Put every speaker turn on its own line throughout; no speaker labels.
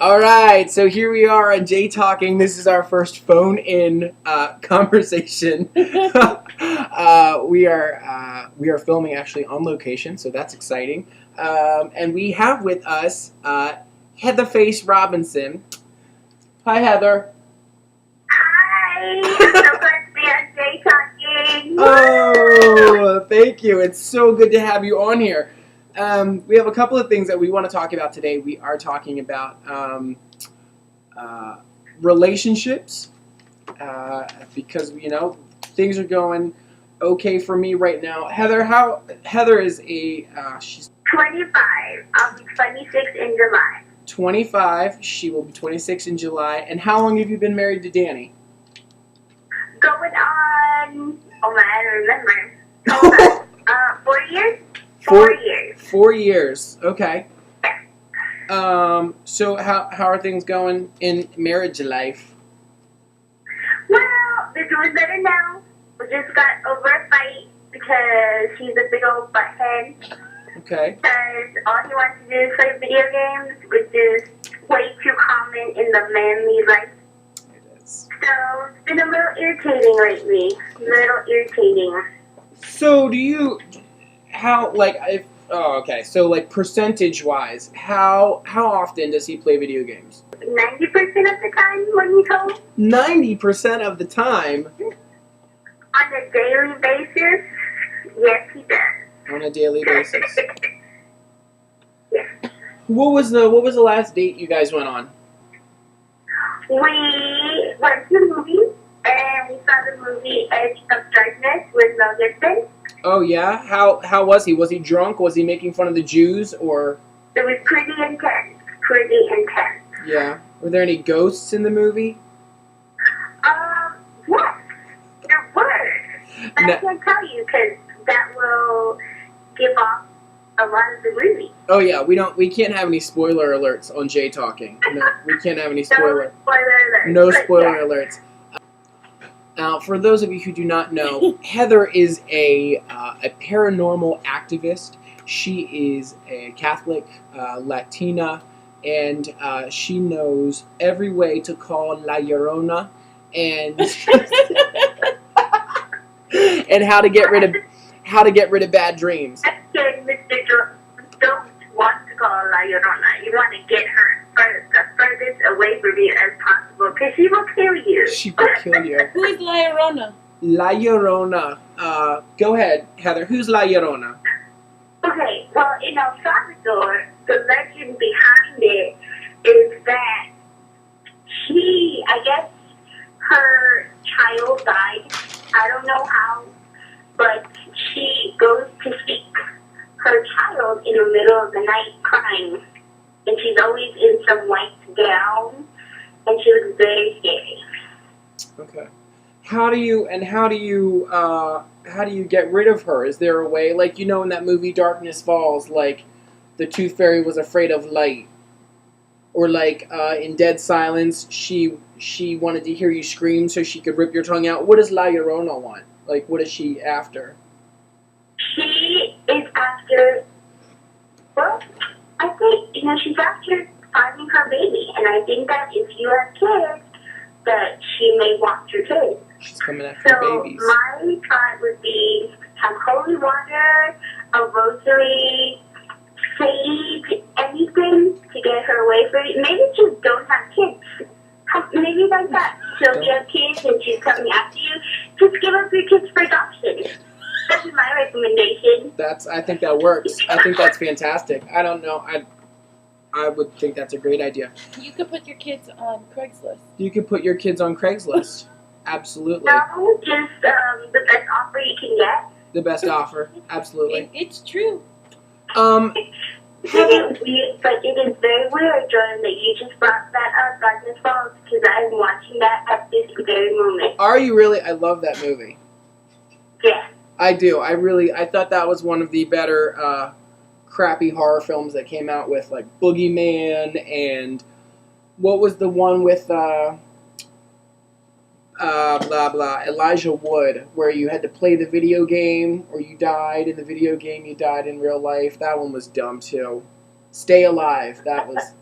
Alright, so here we are on Jay Talking. This is our first phone-in conversation. We are filming actually on location, so that's exciting. And we have with us Heather Face Robinson. Hi, Heather.
Hi, so glad to be on Jay Talking.
Oh, thank you. It's so good to have you on here. We have a couple of things that we want to talk about today. We are talking about relationships because things are going okay for me right now. Heather is she's
25. I'll be 26 in July.
25. She will be 26 in July. And how long have you been married to Danny?
Going on. Oh man, I don't remember. Hold on. 4 years. 4 years.
4 years. Okay. So how are things going in marriage life?
Well, they're doing better now. We just got over a fight because he's a big old butthead.
Okay.
Because all he wants to do is play video games, which is way too common in the manly life.
It is.
So it's been a little irritating lately.
So so percentage wise, how often does he play video games?
90% of the time when he's home.
90% of the time?
On a daily basis, yes he does.
On a daily basis.
Yes.
What was the last date you guys went on?
We went to the movies and we saw the movie Edge of Darkness with Mel Gibson.
Oh yeah? How was he? Was he drunk? Was he making fun of the Jews or?
It was pretty intense.
Yeah. Were there any ghosts in the movie?
Yes, there were. But I can't tell you because that will give off a lot of the movie.
Oh yeah, we can't have any spoiler alerts on Jay Talking. No, we can't have any spoiler. No spoiler alerts. Now, for those of you who do not know, Heather is a paranormal activist. She is a Catholic Latina, and she knows every way to call La Llorona and and how to get rid of bad dreams.
Actually, Mr. Don't want to call La Llorona. You want to get her the furthest away from you as possible, because she will kill you.
She will kill you.
Who is La Llorona?
La Llorona. Go ahead, Heather. Who's La Llorona?
Okay, well, in El Salvador, the legend behind it is that I guess her child died. I don't know how, but she goes to seek her child in the middle of the night crying. And she's always in some white gown, and she looks very scary.
Okay. How do you get rid of her? Is there a way, like, in that movie Darkness Falls, like the Tooth Fairy was afraid of light, or like in Dead Silence, she wanted to hear you scream so she could rip your tongue out. What does La Llorona want? Like, what is she after?
She is after. Well, I think she's after finding her baby, and I think that if you have kids, that she may want your kids.
She's coming after babies.
So my thought would be have holy water, a rosary, sage, anything to get her away from you. Maybe just don't have kids. Maybe like that. So if you have kids and she's coming after you, just give up your kids for adoption. That's my recommendation.
I think that works. I think that's fantastic. I don't know. I would think that's a great idea.
You could put your kids on Craigslist.
You could put your kids on Craigslist. Absolutely.
No, just the best offer you can get.
The best offer. Absolutely.
It's true.
But it is very weird, Jordan, that you just brought that up, Darkness Falls, because I'm watching that at this very moment.
Are you really? I love that movie.
Yeah.
I do. I thought that was one of the better crappy horror films that came out, with like Boogeyman, and what was the one with Elijah Wood, where you had to play the video game or you died in the video game, you died in real life. That one was dumb too. Stay Alive. That was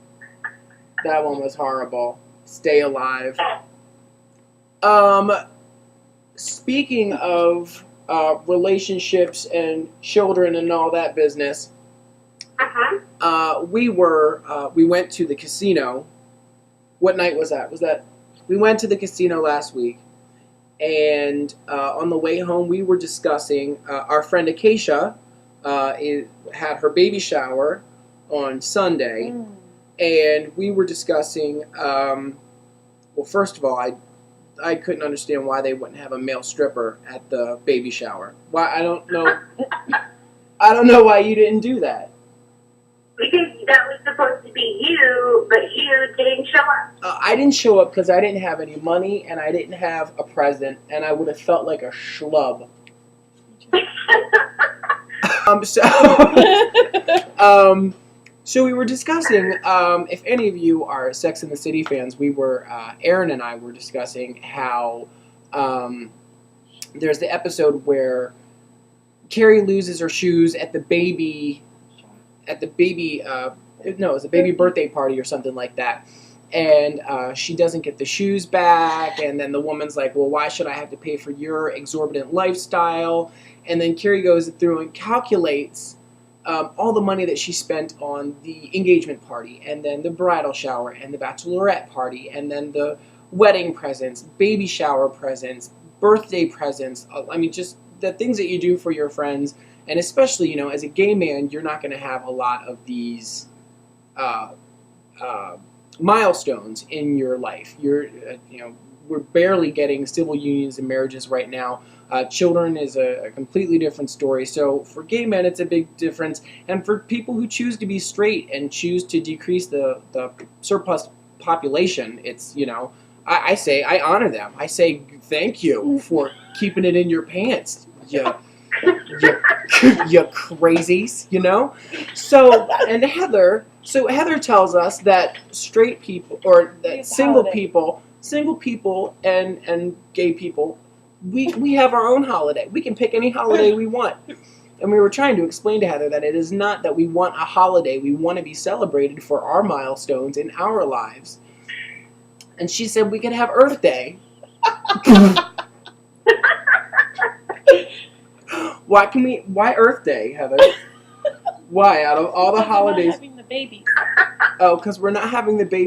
That one was horrible. Stay alive. Speaking of relationships and children and all that business, we went to the casino. What night was that? We went to the casino last week, and on the way home, we were discussing our friend Acacia had her baby shower on Sunday, and we were discussing. Well, first of all, I couldn't understand why they wouldn't have a male stripper at the baby shower. Why I don't know. I don't know why you didn't do that.
Because that was supposed to be you, but you didn't show up.
I didn't show up because I didn't have any money and I didn't have a present, and I would have felt like a schlub. So we were discussing, if any of you are Sex and the City fans, Aaron and I were discussing how there's the episode where Carrie loses her shoes at the baby birthday party or something like that. And she doesn't get the shoes back, and then the woman's like, well, why should I have to pay for your exorbitant lifestyle? And then Carrie goes through and calculates all the money that she spent on the engagement party, and then the bridal shower, and the bachelorette party, and then the wedding presents, baby shower presents, birthday presents. I mean, just the things that you do for your friends, and especially, as a gay man, you're not going to have a lot of these milestones in your life. We're barely getting civil unions and marriages right now. Children is a completely different story. So for gay men, it's a big difference. And for people who choose to be straight and choose to decrease the surplus population, it's, I say, I honor them. I say thank you for keeping it in your pants, you crazies, So, and Heather tells us that straight people, or that single people and gay people, we have our own holiday. We can pick any holiday we want. And we were trying to explain to Heather that it is not that we want a holiday. We want to be celebrated for our milestones in our lives. And she said we could have Earth Day. Why Earth Day, Heather? Why, out of all the holidays?
We're not having the baby.
Oh, because we're not having the baby.